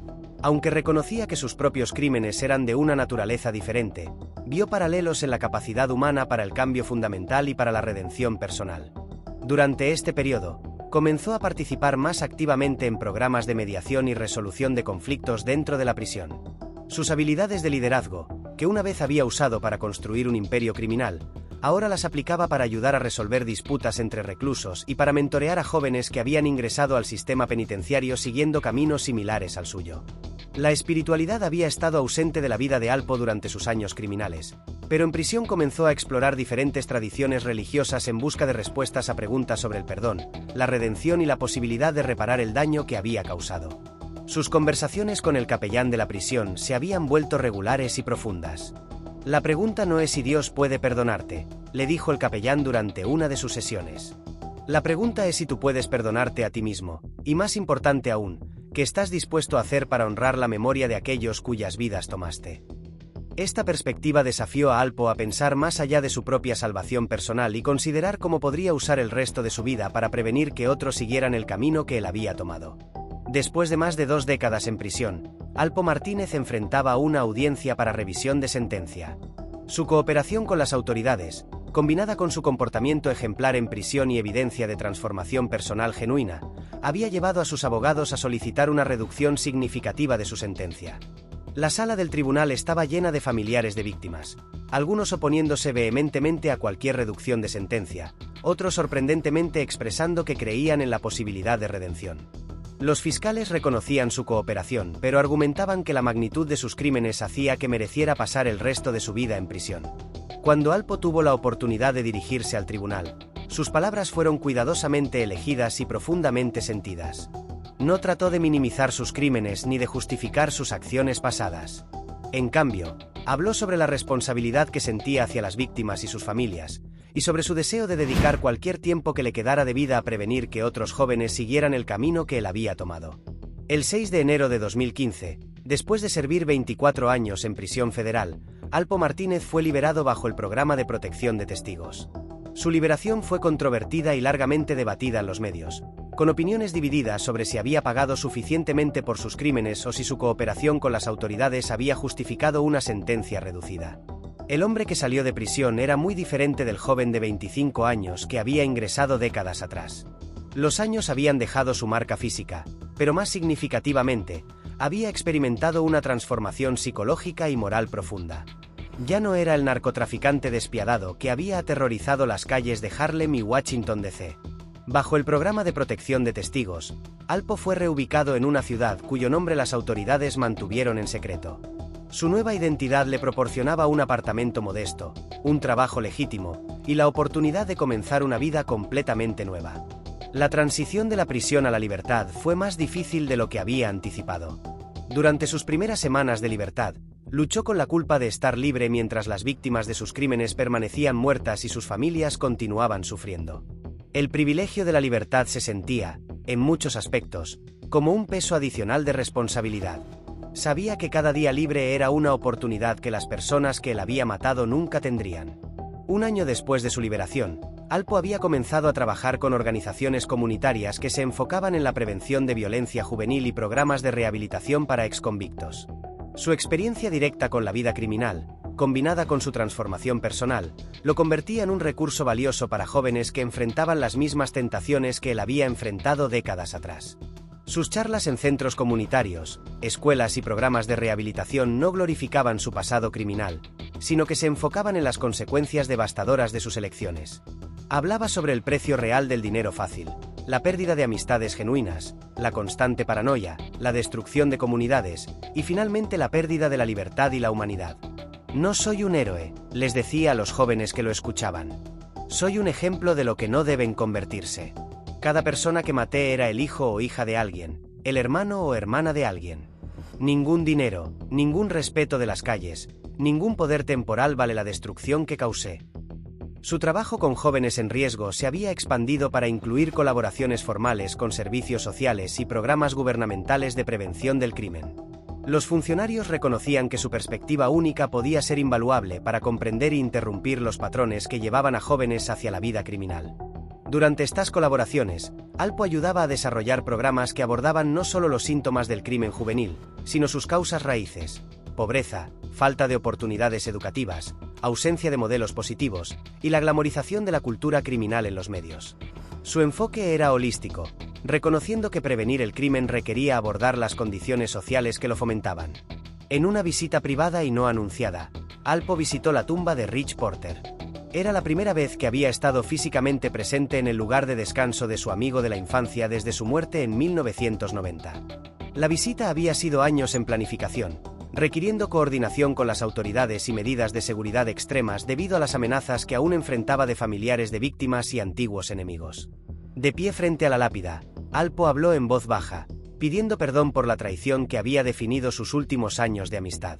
Aunque reconocía que sus propios crímenes eran de una naturaleza diferente, vio paralelos en la capacidad humana para el cambio fundamental y para la redención personal. Durante este periodo, comenzó a participar más activamente en programas de mediación y resolución de conflictos dentro de la prisión. Sus habilidades de liderazgo, que una vez había usado para construir un imperio criminal, ahora las aplicaba para ayudar a resolver disputas entre reclusos y para mentorear a jóvenes que habían ingresado al sistema penitenciario siguiendo caminos similares al suyo. La espiritualidad había estado ausente de la vida de Alpo durante sus años criminales, pero en prisión comenzó a explorar diferentes tradiciones religiosas en busca de respuestas a preguntas sobre el perdón, la redención y la posibilidad de reparar el daño que había causado. Sus conversaciones con el capellán de la prisión se habían vuelto regulares y profundas. La pregunta no es si Dios puede perdonarte, le dijo el capellán durante una de sus sesiones. La pregunta es si tú puedes perdonarte a ti mismo, y más importante aún, ¿qué estás dispuesto a hacer para honrar la memoria de aquellos cuyas vidas tomaste? Esta perspectiva desafió a Alpo a pensar más allá de su propia salvación personal y considerar cómo podría usar el resto de su vida para prevenir que otros siguieran el camino que él había tomado. Después de más de 2 décadas en prisión, Alpo Martínez enfrentaba una audiencia para revisión de sentencia. Su cooperación con las autoridades, combinada con su comportamiento ejemplar en prisión y evidencia de transformación personal genuina, había llevado a sus abogados a solicitar una reducción significativa de su sentencia. La sala del tribunal estaba llena de familiares de víctimas, algunos oponiéndose vehementemente a cualquier reducción de sentencia, otros sorprendentemente expresando que creían en la posibilidad de redención. Los fiscales reconocían su cooperación, pero argumentaban que la magnitud de sus crímenes hacía que mereciera pasar el resto de su vida en prisión. Cuando Alpo tuvo la oportunidad de dirigirse al tribunal, sus palabras fueron cuidadosamente elegidas y profundamente sentidas. No trató de minimizar sus crímenes ni de justificar sus acciones pasadas. En cambio, habló sobre la responsabilidad que sentía hacia las víctimas y sus familias, y sobre su deseo de dedicar cualquier tiempo que le quedara de vida a prevenir que otros jóvenes siguieran el camino que él había tomado. El 6 de enero de 2015, después de servir 24 años en prisión federal, Alpo Martínez fue liberado bajo el programa de protección de testigos. Su liberación fue controvertida y largamente debatida en los medios, con opiniones divididas sobre si había pagado suficientemente por sus crímenes o si su cooperación con las autoridades había justificado una sentencia reducida. El hombre que salió de prisión era muy diferente del joven de 25 años que había ingresado décadas atrás. Los años habían dejado su marca física, pero más significativamente, había experimentado una transformación psicológica y moral profunda. Ya no era el narcotraficante despiadado que había aterrorizado las calles de Harlem y Washington D.C. Bajo el programa de protección de testigos, Alpo fue reubicado en una ciudad cuyo nombre las autoridades mantuvieron en secreto. Su nueva identidad le proporcionaba un apartamento modesto, un trabajo legítimo, y la oportunidad de comenzar una vida completamente nueva. La transición de la prisión a la libertad fue más difícil de lo que había anticipado. Durante sus primeras semanas de libertad, luchó con la culpa de estar libre mientras las víctimas de sus crímenes permanecían muertas y sus familias continuaban sufriendo. El privilegio de la libertad se sentía, en muchos aspectos, como un peso adicional de responsabilidad. Sabía que cada día libre era una oportunidad que las personas que él había matado nunca tendrían. Un año después de su liberación, Alpo había comenzado a trabajar con organizaciones comunitarias que se enfocaban en la prevención de violencia juvenil y programas de rehabilitación para exconvictos. Su experiencia directa con la vida criminal, combinada con su transformación personal, lo convertía en un recurso valioso para jóvenes que enfrentaban las mismas tentaciones que él había enfrentado décadas atrás. Sus charlas en centros comunitarios, escuelas y programas de rehabilitación no glorificaban su pasado criminal, sino que se enfocaban en las consecuencias devastadoras de sus elecciones. Hablaba sobre el precio real del dinero fácil, la pérdida de amistades genuinas, la constante paranoia, la destrucción de comunidades, y finalmente la pérdida de la libertad y la humanidad. No soy un héroe, les decía a los jóvenes que lo escuchaban. Soy un ejemplo de lo que no deben convertirse. Cada persona que maté era el hijo o hija de alguien, el hermano o hermana de alguien. Ningún dinero, ningún respeto de las calles, ningún poder temporal vale la destrucción que causé. Su trabajo con jóvenes en riesgo se había expandido para incluir colaboraciones formales con servicios sociales y programas gubernamentales de prevención del crimen. Los funcionarios reconocían que su perspectiva única podía ser invaluable para comprender e interrumpir los patrones que llevaban a jóvenes hacia la vida criminal. Durante estas colaboraciones, Alpo ayudaba a desarrollar programas que abordaban no solo los síntomas del crimen juvenil, sino sus causas raíces: pobreza, falta de oportunidades educativas, ausencia de modelos positivos, y la glamorización de la cultura criminal en los medios. Su enfoque era holístico, reconociendo que prevenir el crimen requería abordar las condiciones sociales que lo fomentaban. En una visita privada y no anunciada, Alpo visitó la tumba de Rich Porter. Era la primera vez que había estado físicamente presente en el lugar de descanso de su amigo de la infancia desde su muerte en 1990. La visita había sido años en planificación, requiriendo coordinación con las autoridades y medidas de seguridad extremas debido a las amenazas que aún enfrentaba de familiares de víctimas y antiguos enemigos. De pie frente a la lápida, Alpo habló en voz baja, pidiendo perdón por la traición que había definido sus últimos años de amistad.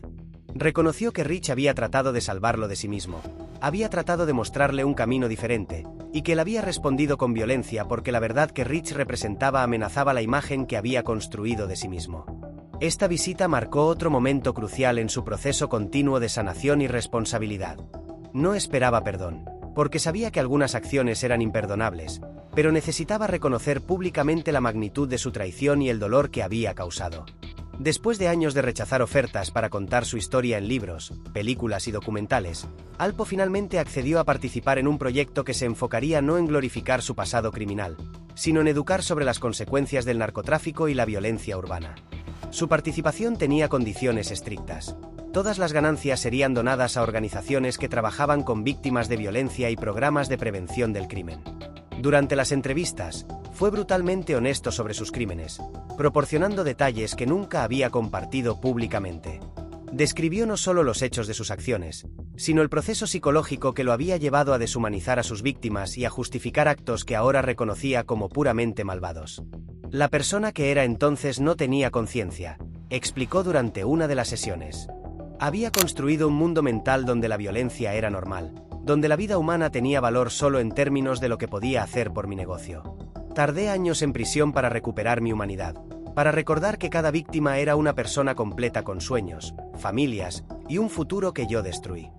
Reconoció que Rich había tratado de salvarlo de sí mismo, había tratado de mostrarle un camino diferente, y que él había respondido con violencia porque la verdad que Rich representaba amenazaba la imagen que había construido de sí mismo. Esta visita marcó otro momento crucial en su proceso continuo de sanación y responsabilidad. No esperaba perdón, porque sabía que algunas acciones eran imperdonables, pero necesitaba reconocer públicamente la magnitud de su traición y el dolor que había causado. Después de años de rechazar ofertas para contar su historia en libros, películas y documentales, Alpo finalmente accedió a participar en un proyecto que se enfocaría no en glorificar su pasado criminal, sino en educar sobre las consecuencias del narcotráfico y la violencia urbana. Su participación tenía condiciones estrictas. Todas las ganancias serían donadas a organizaciones que trabajaban con víctimas de violencia y programas de prevención del crimen. Durante las entrevistas, fue brutalmente honesto sobre sus crímenes, proporcionando detalles que nunca había compartido públicamente. Describió no solo los hechos de sus acciones, sino el proceso psicológico que lo había llevado a deshumanizar a sus víctimas y a justificar actos que ahora reconocía como puramente malvados. La persona que era entonces no tenía conciencia, explicó durante una de las sesiones. Había construido un mundo mental donde la violencia era normal, donde la vida humana tenía valor solo en términos de lo que podía hacer por mi negocio. Tardé años en prisión para recuperar mi humanidad, para recordar que cada víctima era una persona completa con sueños, familias y un futuro que yo destruí.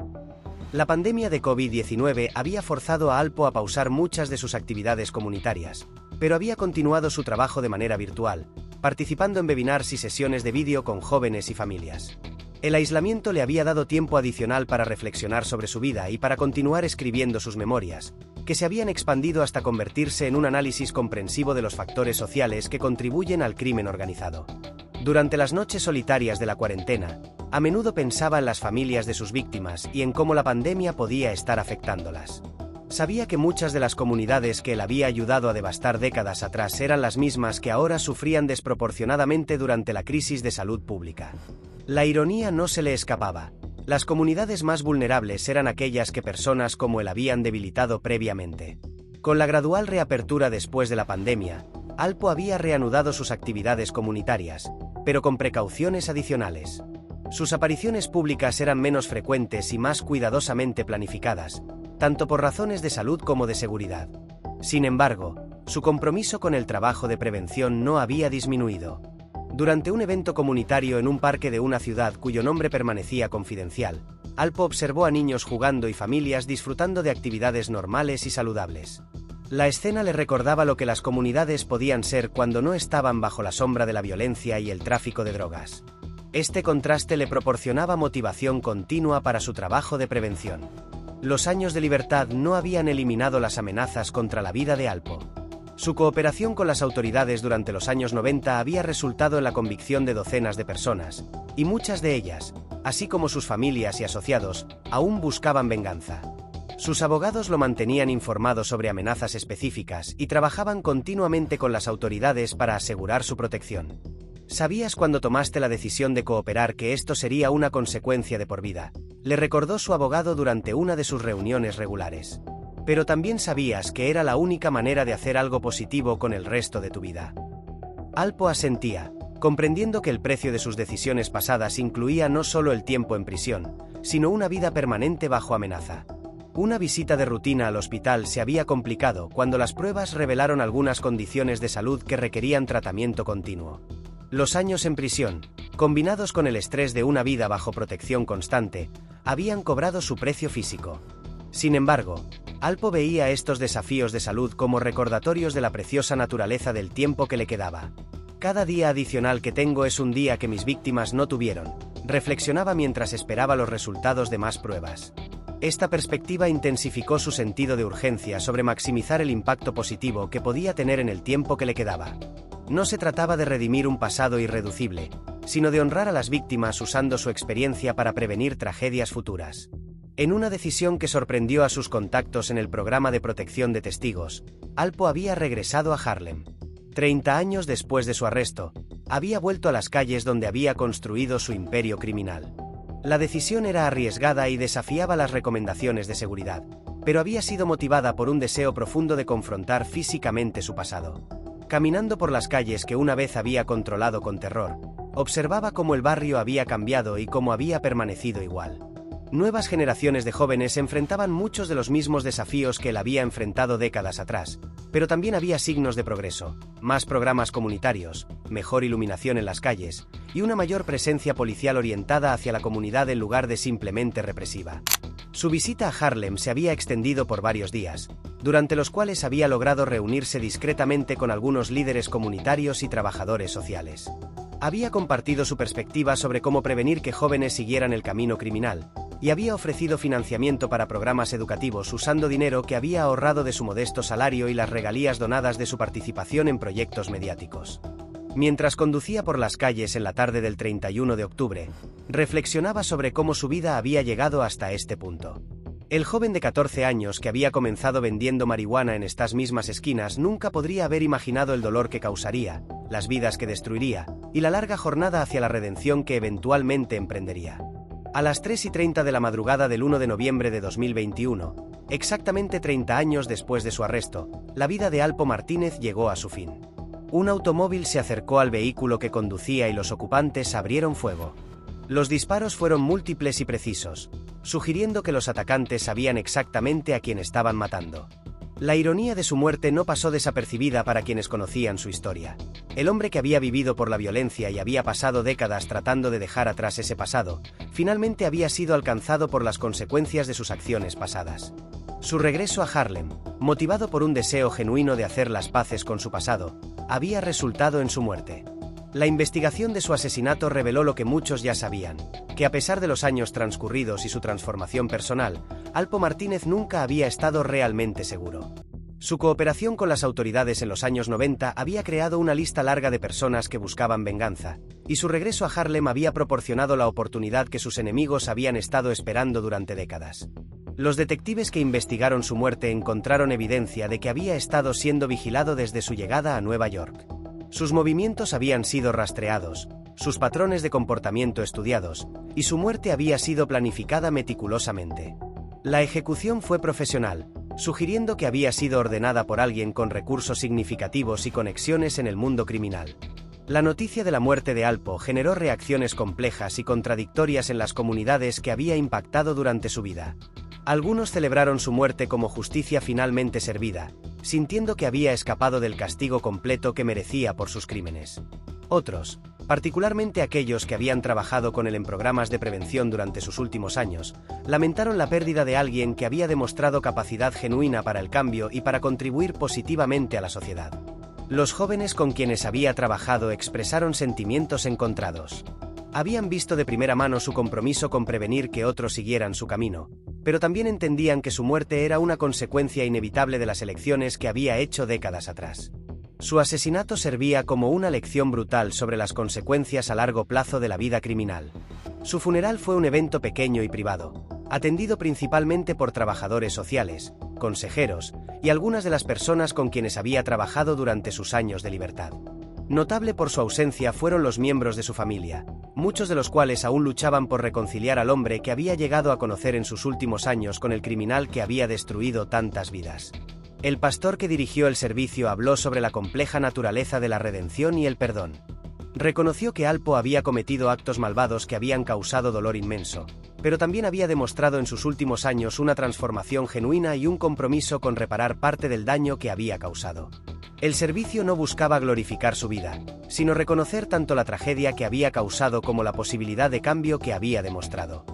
La pandemia de COVID-19 había forzado a Alpo a pausar muchas de sus actividades comunitarias, pero había continuado su trabajo de manera virtual, participando en webinars y sesiones de vídeo con jóvenes y familias. El aislamiento le había dado tiempo adicional para reflexionar sobre su vida y para continuar escribiendo sus memorias, que se habían expandido hasta convertirse en un análisis comprensivo de los factores sociales que contribuyen al crimen organizado. Durante las noches solitarias de la cuarentena, a menudo pensaba en las familias de sus víctimas y en cómo la pandemia podía estar afectándolas. Sabía que muchas de las comunidades que él había ayudado a devastar décadas atrás eran las mismas que ahora sufrían desproporcionadamente durante la crisis de salud pública. La ironía no se le escapaba. Las comunidades más vulnerables eran aquellas que personas como él habían debilitado previamente. Con la gradual reapertura después de la pandemia, Alpo había reanudado sus actividades comunitarias, pero con precauciones adicionales. Sus apariciones públicas eran menos frecuentes y más cuidadosamente planificadas, tanto por razones de salud como de seguridad. Sin embargo, su compromiso con el trabajo de prevención no había disminuido. Durante un evento comunitario en un parque de una ciudad cuyo nombre permanecía confidencial, Alpo observó a niños jugando y familias disfrutando de actividades normales y saludables. La escena le recordaba lo que las comunidades podían ser cuando no estaban bajo la sombra de la violencia y el tráfico de drogas. Este contraste le proporcionaba motivación continua para su trabajo de prevención. Los años de libertad no habían eliminado las amenazas contra la vida de Alpo. Su cooperación con las autoridades durante los años 90 había resultado en la convicción de docenas de personas, y muchas de ellas, así como sus familias y asociados, aún buscaban venganza. Sus abogados lo mantenían informado sobre amenazas específicas y trabajaban continuamente con las autoridades para asegurar su protección. «Sabías cuando tomaste la decisión de cooperar que esto sería una consecuencia de por vida», le recordó su abogado durante una de sus reuniones regulares. «Pero también sabías que era la única manera de hacer algo positivo con el resto de tu vida». Alpo asentía, comprendiendo que el precio de sus decisiones pasadas incluía no solo el tiempo en prisión, sino una vida permanente bajo amenaza. Una visita de rutina al hospital se había complicado cuando las pruebas revelaron algunas condiciones de salud que requerían tratamiento continuo. Los años en prisión, combinados con el estrés de una vida bajo protección constante, habían cobrado su precio físico. Sin embargo, Alpo veía estos desafíos de salud como recordatorios de la preciosa naturaleza del tiempo que le quedaba. «Cada día adicional que tengo es un día que mis víctimas no tuvieron», reflexionaba mientras esperaba los resultados de más pruebas. Esta perspectiva intensificó su sentido de urgencia sobre maximizar el impacto positivo que podía tener en el tiempo que le quedaba. No se trataba de redimir un pasado irreducible, sino de honrar a las víctimas usando su experiencia para prevenir tragedias futuras. En una decisión que sorprendió a sus contactos en el programa de protección de testigos, Alpo había regresado a Harlem. 30 años después de su arresto, había vuelto a las calles donde había construido su imperio criminal. La decisión era arriesgada y desafiaba las recomendaciones de seguridad, pero había sido motivada por un deseo profundo de confrontar físicamente su pasado. Caminando por las calles que una vez había controlado con terror, observaba cómo el barrio había cambiado y cómo había permanecido igual. Nuevas generaciones de jóvenes enfrentaban muchos de los mismos desafíos que él había enfrentado décadas atrás, Pero también había signos de progreso, más programas comunitarios, mejor iluminación en las calles, y una mayor presencia policial orientada hacia la comunidad en lugar de simplemente represiva. Su visita a Harlem se había extendido por varios días, durante los cuales había logrado reunirse discretamente con algunos líderes comunitarios y trabajadores sociales. Había compartido su perspectiva sobre cómo prevenir que jóvenes siguieran el camino criminal, y había ofrecido financiamiento para programas educativos usando dinero que había ahorrado de su modesto salario y las regalías donadas de su participación en proyectos mediáticos. Mientras conducía por las calles en la tarde del 31 de octubre, reflexionaba sobre cómo su vida había llegado hasta este punto. El joven de 14 años que había comenzado vendiendo marihuana en estas mismas esquinas nunca podría haber imaginado el dolor que causaría, las vidas que destruiría, y la larga jornada hacia la redención que eventualmente emprendería. A las 3:30 de la madrugada del 1 de noviembre de 2021, exactamente 30 años después de su arresto, la vida de Alpo Martínez llegó a su fin. Un automóvil se acercó al vehículo que conducía y los ocupantes abrieron fuego. Los disparos fueron múltiples y precisos, sugiriendo que los atacantes sabían exactamente a quién estaban matando. La ironía de su muerte no pasó desapercibida para quienes conocían su historia. El hombre que había vivido por la violencia y había pasado décadas tratando de dejar atrás ese pasado, finalmente había sido alcanzado por las consecuencias de sus acciones pasadas. Su regreso a Harlem, motivado por un deseo genuino de hacer las paces con su pasado, había resultado en su muerte. La investigación de su asesinato reveló lo que muchos ya sabían, que a pesar de los años transcurridos y su transformación personal, Alpo Martínez nunca había estado realmente seguro. Su cooperación con las autoridades en los años 90 había creado una lista larga de personas que buscaban venganza, y su regreso a Harlem había proporcionado la oportunidad que sus enemigos habían estado esperando durante décadas. Los detectives que investigaron su muerte encontraron evidencia de que había estado siendo vigilado desde su llegada a Nueva York. Sus movimientos habían sido rastreados, sus patrones de comportamiento estudiados, y su muerte había sido planificada meticulosamente. La ejecución fue profesional, sugiriendo que había sido ordenada por alguien con recursos significativos y conexiones en el mundo criminal. La noticia de la muerte de Alpo generó reacciones complejas y contradictorias en las comunidades que había impactado durante su vida. Algunos celebraron su muerte como justicia finalmente servida, sintiendo que había escapado del castigo completo que merecía por sus crímenes. Otros, particularmente aquellos que habían trabajado con él en programas de prevención durante sus últimos años, lamentaron la pérdida de alguien que había demostrado capacidad genuina para el cambio y para contribuir positivamente a la sociedad. Los jóvenes con quienes había trabajado expresaron sentimientos encontrados. Habían visto de primera mano su compromiso con prevenir que otros siguieran su camino, pero también entendían que su muerte era una consecuencia inevitable de las elecciones que había hecho décadas atrás. Su asesinato servía como una lección brutal sobre las consecuencias a largo plazo de la vida criminal. Su funeral fue un evento pequeño y privado, atendido principalmente por trabajadores sociales, consejeros y algunas de las personas con quienes había trabajado durante sus años de libertad. Notable por su ausencia fueron los miembros de su familia, muchos de los cuales aún luchaban por reconciliar al hombre que había llegado a conocer en sus últimos años con el criminal que había destruido tantas vidas. El pastor que dirigió el servicio habló sobre la compleja naturaleza de la redención y el perdón. Reconoció que Alpo había cometido actos malvados que habían causado dolor inmenso, pero también había demostrado en sus últimos años una transformación genuina y un compromiso con reparar parte del daño que había causado. El servicio no buscaba glorificar su vida, sino reconocer tanto la tragedia que había causado como la posibilidad de cambio que había demostrado.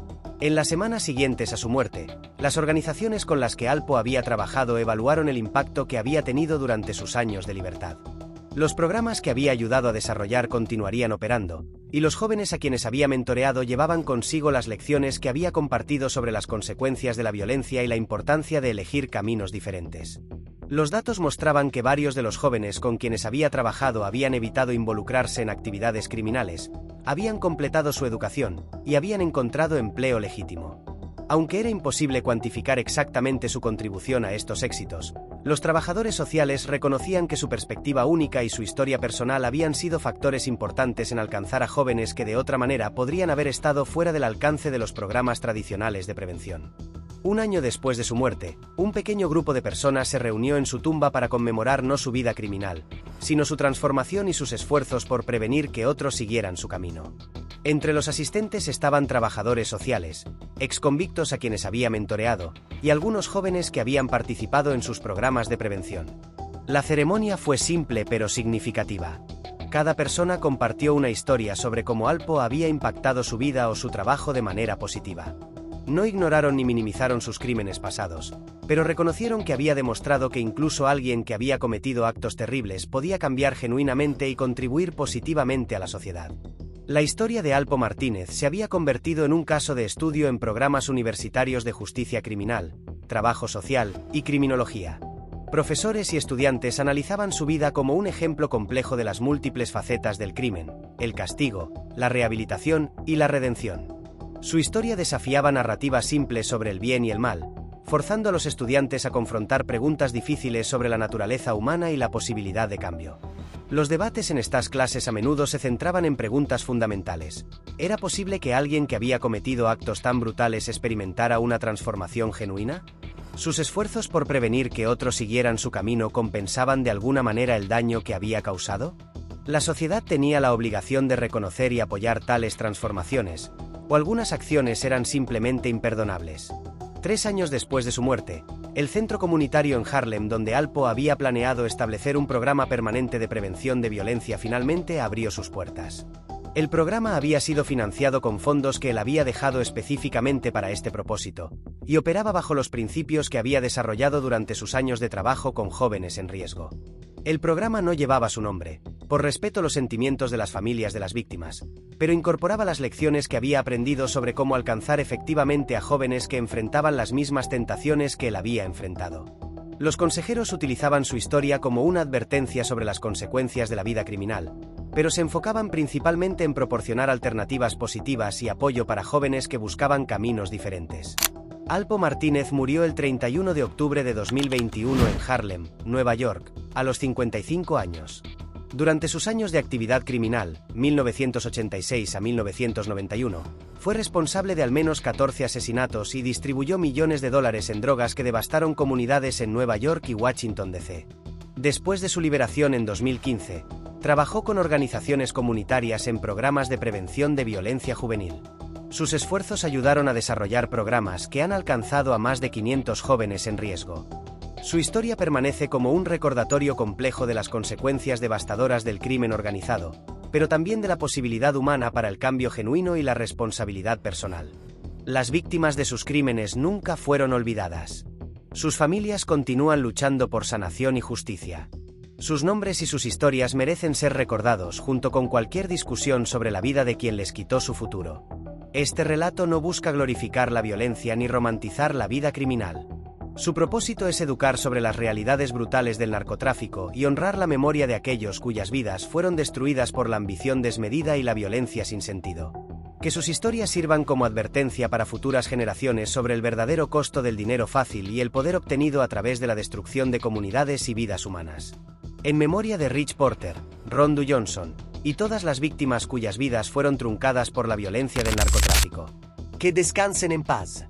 En las semanas siguientes a su muerte, las organizaciones con las que Alpo había trabajado evaluaron el impacto que había tenido durante sus años de libertad. Los programas que había ayudado a desarrollar continuarían operando, y los jóvenes a quienes había mentoreado llevaban consigo las lecciones que había compartido sobre las consecuencias de la violencia y la importancia de elegir caminos diferentes. Los datos mostraban que varios de los jóvenes con quienes había trabajado habían evitado involucrarse en actividades criminales, habían completado su educación y habían encontrado empleo legítimo. Aunque era imposible cuantificar exactamente su contribución a estos éxitos, los trabajadores sociales reconocían que su perspectiva única y su historia personal habían sido factores importantes en alcanzar a jóvenes que de otra manera podrían haber estado fuera del alcance de los programas tradicionales de prevención. Un año después de su muerte, un pequeño grupo de personas se reunió en su tumba para conmemorar no su vida criminal, sino su transformación y sus esfuerzos por prevenir que otros siguieran su camino. Entre los asistentes estaban trabajadores sociales, exconvictos a quienes había mentoreado, y algunos jóvenes que habían participado en sus programas de prevención. La ceremonia fue simple pero significativa. Cada persona compartió una historia sobre cómo Alpo había impactado su vida o su trabajo de manera positiva. No ignoraron ni minimizaron sus crímenes pasados, pero reconocieron que había demostrado que incluso alguien que había cometido actos terribles podía cambiar genuinamente y contribuir positivamente a la sociedad. La historia de Alpo Martínez se había convertido en un caso de estudio en programas universitarios de justicia criminal, trabajo social y criminología. Profesores y estudiantes analizaban su vida como un ejemplo complejo de las múltiples facetas del crimen, el castigo, la rehabilitación y la redención. Su historia desafiaba narrativas simples sobre el bien y el mal, forzando a los estudiantes a confrontar preguntas difíciles sobre la naturaleza humana y la posibilidad de cambio. Los debates en estas clases a menudo se centraban en preguntas fundamentales. ¿Era posible que alguien que había cometido actos tan brutales experimentara una transformación genuina? ¿Sus esfuerzos por prevenir que otros siguieran su camino compensaban de alguna manera el daño que había causado? La sociedad tenía la obligación de reconocer y apoyar tales transformaciones, o algunas acciones eran simplemente imperdonables. 3 años después de su muerte, el centro comunitario en Harlem donde Alpo había planeado establecer un programa permanente de prevención de violencia finalmente abrió sus puertas. El programa había sido financiado con fondos que él había dejado específicamente para este propósito, y operaba bajo los principios que había desarrollado durante sus años de trabajo con jóvenes en riesgo. El programa no llevaba su nombre, por respeto a los sentimientos de las familias de las víctimas, pero incorporaba las lecciones que había aprendido sobre cómo alcanzar efectivamente a jóvenes que enfrentaban las mismas tentaciones que él había enfrentado. Los consejeros utilizaban su historia como una advertencia sobre las consecuencias de la vida criminal, pero se enfocaban principalmente en proporcionar alternativas positivas y apoyo para jóvenes que buscaban caminos diferentes. Alpo Martínez murió el 31 de octubre de 2021 en Harlem, Nueva York, a los 55 años. Durante sus años de actividad criminal, 1986 a 1991, fue responsable de al menos 14 asesinatos y distribuyó millones de dólares en drogas que devastaron comunidades en Nueva York y Washington D.C. Después de su liberación en 2015, trabajó con organizaciones comunitarias en programas de prevención de violencia juvenil. Sus esfuerzos ayudaron a desarrollar programas que han alcanzado a más de 500 jóvenes en riesgo. Su historia permanece como un recordatorio complejo de las consecuencias devastadoras del crimen organizado, pero también de la posibilidad humana para el cambio genuino y la responsabilidad personal. Las víctimas de sus crímenes nunca fueron olvidadas. Sus familias continúan luchando por sanación y justicia. Sus nombres y sus historias merecen ser recordados junto con cualquier discusión sobre la vida de quien les quitó su futuro. Este relato no busca glorificar la violencia ni romantizar la vida criminal. Su propósito es educar sobre las realidades brutales del narcotráfico y honrar la memoria de aquellos cuyas vidas fueron destruidas por la ambición desmedida y la violencia sin sentido. Que sus historias sirvan como advertencia para futuras generaciones sobre el verdadero costo del dinero fácil y el poder obtenido a través de la destrucción de comunidades y vidas humanas. En memoria de Rich Porter, Rondu Johnson, y todas las víctimas cuyas vidas fueron truncadas por la violencia del narcotráfico. Que descansen en paz.